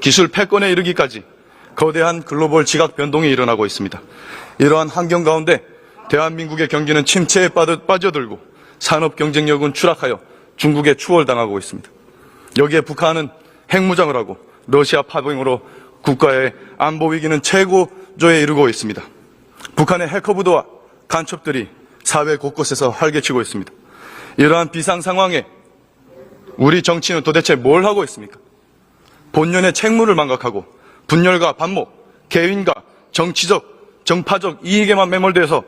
기술 패권에 이르기까지 거대한 글로벌 지각 변동이 일어나고 있습니다. 이러한 환경 가운데 대한민국의 경기는 침체에 빠져들고 산업 경쟁력은 추락하여 중국에 추월당하고 있습니다. 여기에 북한은 핵무장을 하고 러시아 파병으로 국가의 안보 위기는 최고조에 이르고 있습니다. 북한의 해커부도와 간첩들이 사회 곳곳에서 활개치고 있습니다. 이러한 비상 상황에 우리 정치는 도대체 뭘 하고 있습니까? 본연의 책무를 망각하고 분열과 반목, 개인과 정치적, 정파적 이익에만 매몰되어서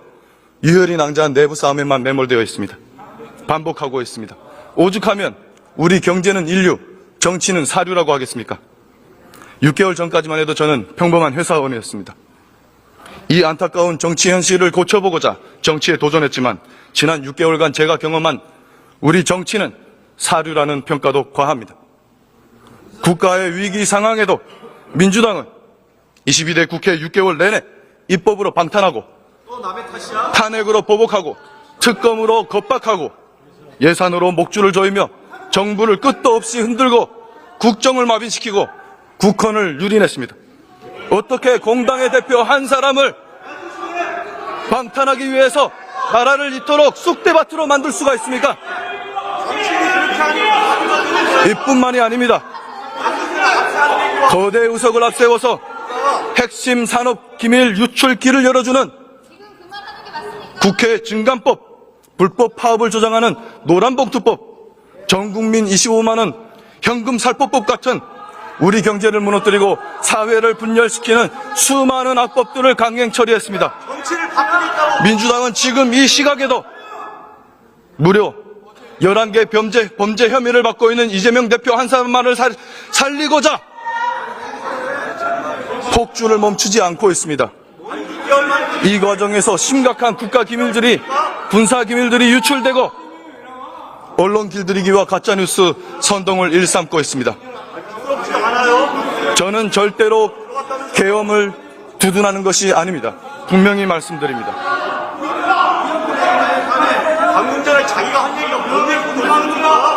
유혈이 낭자한 내부 싸움에만 매몰되어 있습니다. 반복하고 있습니다. 오죽하면 우리 경제는 인류, 정치는 사류라고 하겠습니까? 6개월 전까지만 해도 저는 평범한 회사원이었습니다. 이 안타까운 정치 현실을 고쳐보고자 정치에 도전했지만 지난 6개월간 제가 경험한 우리 정치는 사류라는 평가도 과합니다. 국가의 위기 상황에도 민주당은 22대 국회 6개월 내내 입법으로 방탄하고 탄핵으로 보복하고 특검으로 겁박하고 예산으로 목줄을 조이며 정부를 끝도 없이 흔들고 국정을 마비시키고 국헌을 유린했습니다. 어떻게 공당의 대표 한 사람을 방탄하기 위해서 나라를 이토록 쑥대밭으로 만들 수가 있습니까? 이뿐만이 아닙니다. 거대 의석을 앞세워서 핵심 산업 기밀 유출기를 열어주는 국회 증감법, 불법 파업을 조장하는 노란봉투법, 전국민 25만원 현금 살포법 같은 우리 경제를 무너뜨리고 사회를 분열시키는 수많은 악법들을 강행 처리했습니다. 민주당은 지금 이 시각에도 무려 11개 범죄 혐의를 받고 있는 이재명 대표 한 사람만을 살리고자 폭주를 멈추지 않고 있습니다. 이 과정에서 심각한 국가기밀들이, 군사기밀들이 유출되고 언론 길들이기와 가짜뉴스 선동을 일삼고 있습니다. 저는 절대로 계엄을 두둔하는 것이 아닙니다. 분명히 말씀드립니다.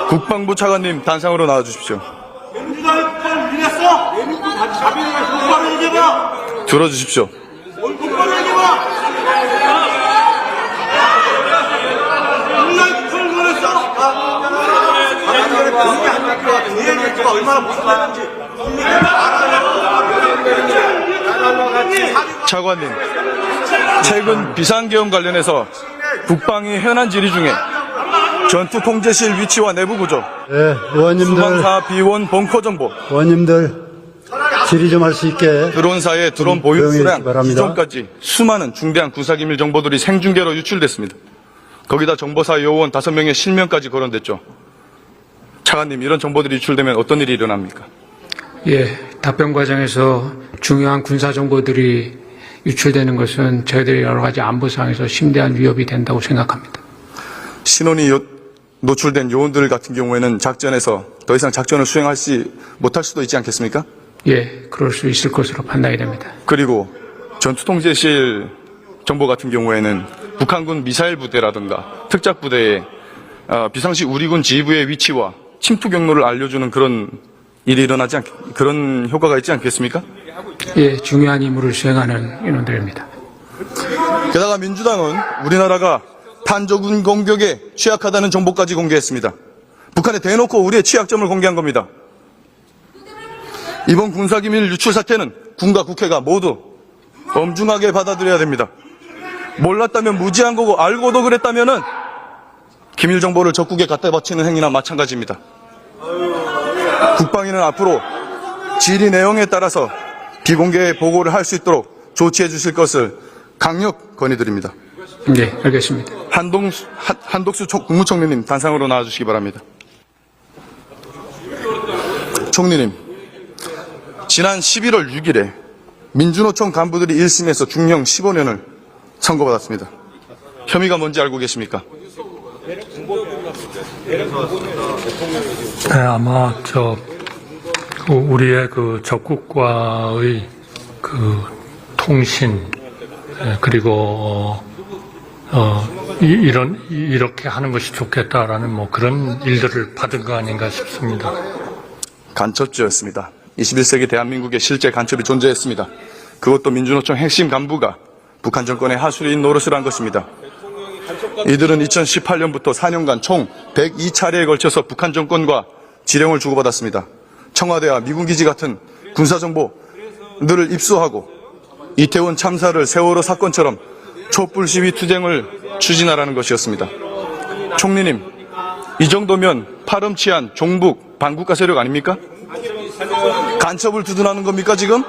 국방부 차관님 단상으로 나와주십시오. 들어주십시오. 차관님, 최근 비상계엄 관련해서 국방위 현안 질의 중에 전투통제실 위치와 내부 구조, 의원님들, 수방사 비원 벙커 정보, 의원님들 질의 좀 할 수 있게 드론사의 드론 보유 수량, 바랍니다. 기존까지 수많은 중대한 군사기밀 정보들이 생중계로 유출됐습니다. 거기다 정보사 요원 5명의 실명까지 거론됐죠. 차관님, 이런 정보들이 유출되면 어떤 일이 일어납니까? 예, 답변 과정에서 중요한 군사 정보들이 유출되는 것은 저희들이 여러 가지 안보상에서 심대한 위협이 된다고 생각합니다. 신원이 노출된 요원들 같은 경우에는 작전에서 더 이상 작전을 수행하지 못할 수도 있지 않겠습니까? 예, 그럴 수 있을 것으로 판단이 됩니다. 그리고 전투통제실 정보 같은 경우에는 북한군 미사일 부대라든가 특작부대의 비상시 우리군 지휘부의 위치와 침투 경로를 알려주는 그런 일이 일어나지 그런 효과가 있지 않겠습니까? 예, 중요한 임무를 수행하는 인원들입니다. 게다가 민주당은 우리나라가 탄저군 공격에 취약하다는 정보까지 공개했습니다. 북한에 대놓고 우리의 취약점을 공개한 겁니다. 이번 군사기밀 유출 사태는 군과 국회가 모두 엄중하게 받아들여야 됩니다. 몰랐다면 무지한 거고 알고도 그랬다면은 기밀 정보를 적국에 갖다 바치는 행위나 마찬가지입니다. 국방위는 앞으로 질의 내용에 따라서 비공개 보고를 할 수 있도록 조치해 주실 것을 강력 건의드립니다. 네, 알겠습니다. 한독수 국무총리님 단상으로 나와주시기 바랍니다. 총리님, 지난 11월 6일에 민주노총 간부들이 1심에서 중형 15년을 선고받았습니다. 혐의가 뭔지 알고 계십니까? 네, 아마 우리의 그 적국과의 그 통신, 그리고 이렇게 하는 것이 좋겠다라는 뭐 그런 일들을 받은 거 아닌가 싶습니다. 간첩죄였습니다. 21세기 대한민국에 실제 간첩이 존재했습니다. 그것도 민주노총 핵심 간부가 북한 정권의 하수인 노릇을 한 것입니다. 이들은 2018년부터 4년간 총 102차례에 걸쳐서 북한 정권과 지령을 주고받았습니다. 청와대와 미군 기지 같은 군사정보들을 입수하고 이태원 참사를 세월호 사건처럼 촛불 시위 투쟁을 추진하라는 것이었습니다. 총리님, 이 정도면 파렴치한 종북 반국가 세력 아닙니까? 간첩을 두둔하는 겁니까 지금?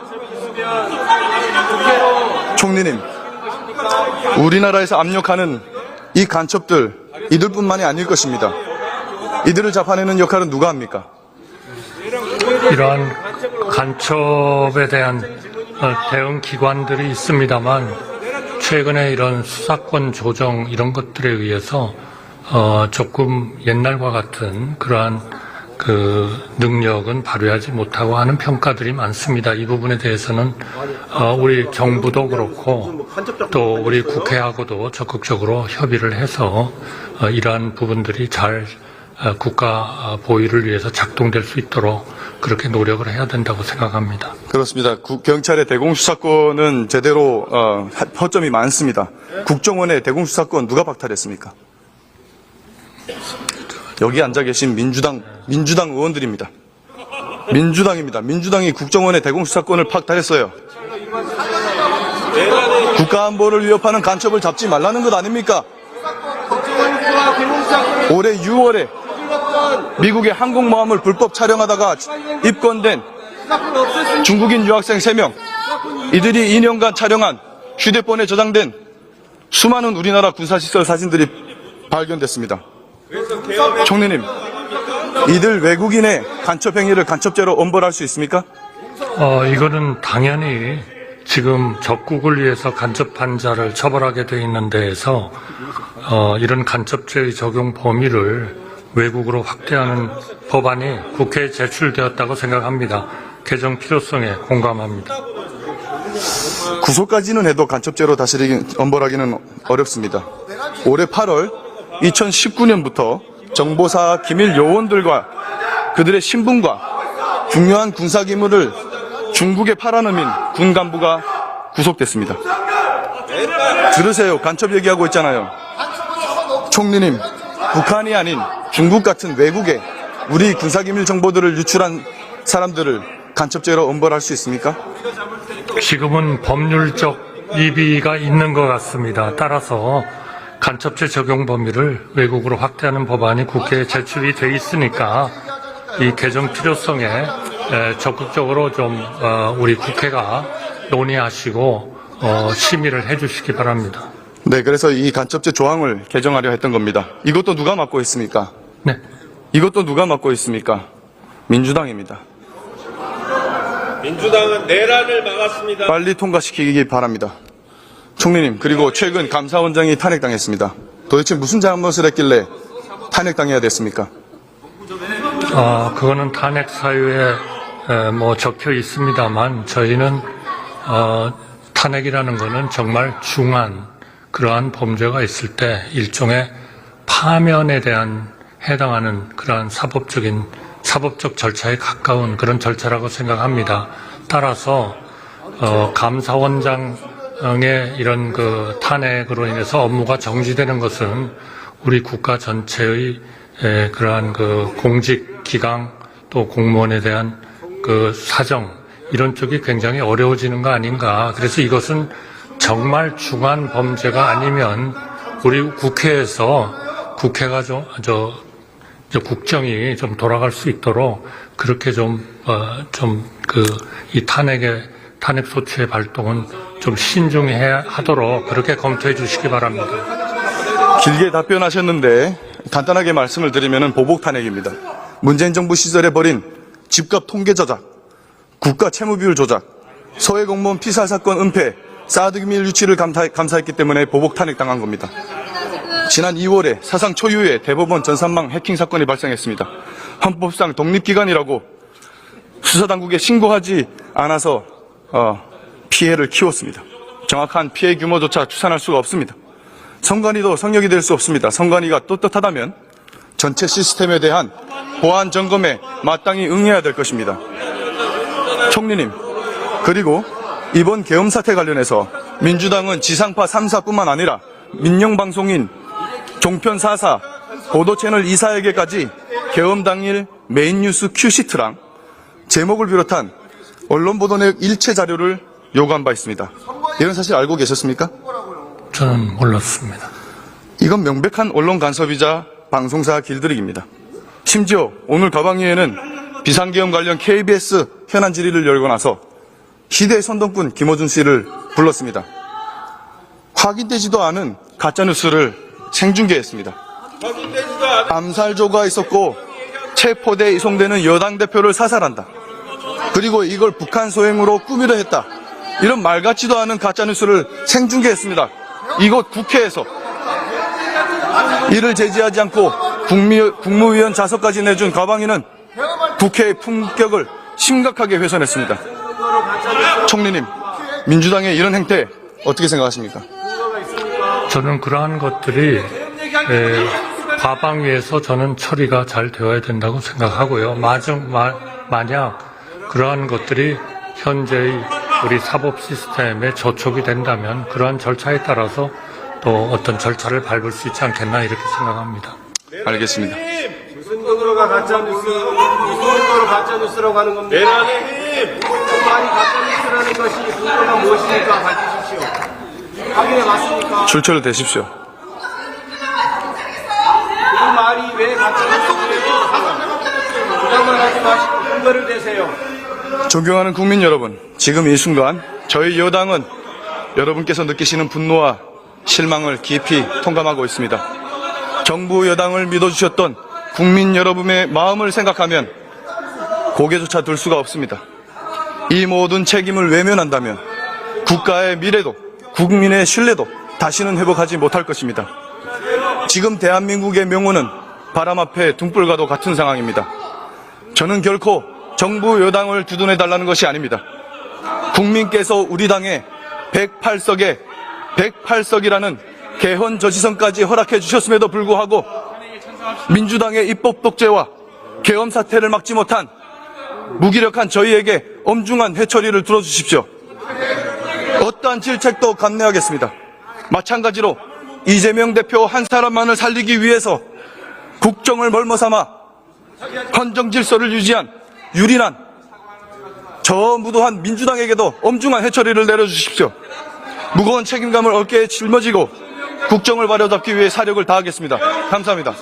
총리님, 우리나라에서 압력하는 이 간첩들, 이들뿐만이 아닐 것입니다. 이들을 잡아내는 역할은 누가 합니까? 이러한 간첩에 대한 대응 기관들이 있습니다만 최근에 이런 수사권 조정 이런 것들에 의해서 조금 옛날과 같은 그러한 그 능력은 발휘하지 못하고 하는 평가들이 많습니다. 이 부분에 대해서는 우리 정부도 그렇고 또 우리 국회하고도 적극적으로 협의를 해서 이러한 부분들이 잘 국가 보위를 위해서 작동될 수 있도록 그렇게 노력을 해야 된다고 생각합니다. 그렇습니다. 경찰의 대공수사권은 제대로 허점이 많습니다. 국정원의 대공수사권 누가 박탈했습니까? 여기 앉아 계신 민주당 의원들입니다. 민주당입니다. 민주당이 국정원의 대공수사권을 박탈했어요. 국가안보를 위협하는 간첩을 잡지 말라는 것 아닙니까? 올해 6월에 미국의 항공모함을 불법 촬영하다가 입건된 중국인 유학생 3명, 이들이 2년간 촬영한 휴대폰에 저장된 수많은 우리나라 군사시설 사진들이 발견됐습니다. 총리님, 이들 외국인의 간첩 행위를 간첩죄로 엄벌할 수 있습니까? 이거는 당연히 지금 적국을 위해서 간접한 자를 처벌하게 돼 있는 데에서 이런 간첩죄의 적용 범위를 외국으로 확대하는 법안이 국회에 제출되었다고 생각합니다. 개정 필요성에 공감합니다. 구속까지는 해도 간첩죄로 엄벌하기는 어렵습니다. 올해 8월 2019년부터 정보사 기밀 요원들과 그들의 신분과 중요한 군사기물을 중국에 팔아넘긴 군 간부가 구속됐습니다. 들으세요. 간첩 얘기하고 있잖아요. 총리님, 북한이 아닌 중국 같은 외국에 우리 군사기밀 정보들을 유출한 사람들을 간첩죄로 엄벌할 수 있습니까? 지금은 법률적 이비가 있는 것 같습니다. 따라서 간첩죄 적용 범위를 외국으로 확대하는 법안이 국회에 제출이 돼 있으니까 이 개정 필요성에 적극적으로 좀 우리 국회가 논의하시고 심의를 해주시기 바랍니다. 네, 그래서 이 간첩죄 조항을 개정하려 했던 겁니다. 이것도 누가 맡고 있습니까? 네. 이것도 누가 맡고 있습니까? 민주당입니다. 민주당은 내란을 막았습니다. 빨리 통과시키기 바랍니다. 총리님, 그리고 최근 감사원장이 탄핵당했습니다. 도대체 무슨 잘못을 했길래 탄핵당해야 됐습니까? 그거는 탄핵 사유에 적혀 있습니다만 저희는 탄핵이라는 거는 정말 중한 그러한 범죄가 있을 때 일종의 파면에 대한 해당하는 그러한 사법적 절차에 가까운 그런 절차라고 생각합니다. 따라서 감사원장의 이런 그 탄핵으로 인해서 업무가 정지되는 것은 우리 국가 전체의 그러한 그 공직 기강 또 공무원에 대한 그 사정 이런 쪽이 굉장히 어려워지는 거 아닌가. 그래서 이것은 정말 중한 범죄가 아니면 우리 국회에서 국회가 국정이 좀 돌아갈 수 있도록 그렇게 이 탄핵 소추의 발동은 좀 신중해야 하도록 그렇게 검토해 주시기 바랍니다. 길게 답변하셨는데 간단하게 말씀을 드리면 보복 탄핵입니다. 문재인 정부 시절에 벌인 집값 통계 조작, 국가 채무 비율 조작, 서해 공무원 피살 사건 은폐, 사드 기밀 유출을 감사했기 때문에 보복 탄핵 당한 겁니다. 지난 2월에 사상 초유의 대법원 전산망 해킹 사건이 발생했습니다. 헌법상 독립기관이라고 수사당국에 신고하지 않아서 피해를 키웠습니다. 정확한 피해 규모조차 추산할 수가 없습니다. 선관위도 성역이 될 수 없습니다. 선관위가 떳떳하다면 전체 시스템에 대한 보안 점검에 마땅히 응해야 될 것입니다. 총리님, 그리고 이번 계엄 사태 관련해서 민주당은 지상파 3사뿐만 아니라 민영방송인 종편 4사, 보도채널 2사에게까지 계엄 당일 메인 뉴스 큐시트랑 제목을 비롯한 언론 보도 내역 일체 자료를 요구한 바 있습니다. 이런 사실 알고 계셨습니까? 저는 몰랐습니다. 이건 명백한 언론 간섭이자 방송사 길들이기입니다. 심지어 오늘 가방위에는 비상계엄 관련 KBS 현안 질의를 열고 나서 시대의 선동꾼 김어준 씨를 불렀습니다. 확인되지도 않은 가짜뉴스를 생중계했습니다. 암살조가 있었고 체포돼 이송되는 여당 대표를 사살한다. 그리고 이걸 북한 소행으로 꾸미려 했다. 이런 말 같지도 않은 가짜뉴스를 생중계했습니다. 이곳 국회에서 이를 제지하지 않고 국무위원 자서까지 내준 가방위는 국회의 품격을 심각하게 훼손했습니다. 총리님, 민주당의 이런 행태 어떻게 생각하십니까? 저는 그러한 것들이 과방위에서 저는 처리가 잘 되어야 된다고 생각하고요. 만약 그러한 것들이 현재의 우리 사법 시스템에 저촉이 된다면 그러한 절차에 따라서 또 어떤 절차를 밟을 수 있지 않겠나 이렇게 생각합니다. 알겠습니다. 무슨 근거로 가짜뉴스라고 하는 겁니까? 내란의 힘! 말이 가짜뉴스라는 것이 근거가 무엇입니까? 밝히십시오. 확인해 봤습니까? 출처를 대십시오. 그 말이 왜 가짜뉴스예요? 부담을 하지 마시고 근거를 대세요. 존경하는 국민 여러분, 지금 이 순간 저희 여당은 여러분께서 느끼시는 분노와 실망을 깊이 통감하고 있습니다. 정부 여당을 믿어주셨던 국민 여러분의 마음을 생각하면 고개조차 들 수가 없습니다. 이 모든 책임을 외면한다면 국가의 미래도 국민의 신뢰도 다시는 회복하지 못할 것입니다. 지금 대한민국의 명운은 바람 앞에 등불과도 같은 상황입니다. 저는 결코 정부 여당을 두둔해달라는 것이 아닙니다. 국민께서 우리 당에 108석이라는 개헌 저지선까지 허락해 주셨음에도 불구하고 민주당의 입법 독재와 계엄 사태를 막지 못한 무기력한 저희에게 엄중한 회처리를 들어주십시오. 어떠한 질책도 감내하겠습니다. 마찬가지로 이재명 대표 한 사람만을 살리기 위해서 국정을 멀머삼아 헌정 질서를 유지한 유린한 저 무도한 민주당에게도 엄중한 회처리를 내려주십시오. 무거운 책임감을 어깨에 짊어지고 국정을 바로잡기 위해 사력을 다하겠습니다. 감사합니다.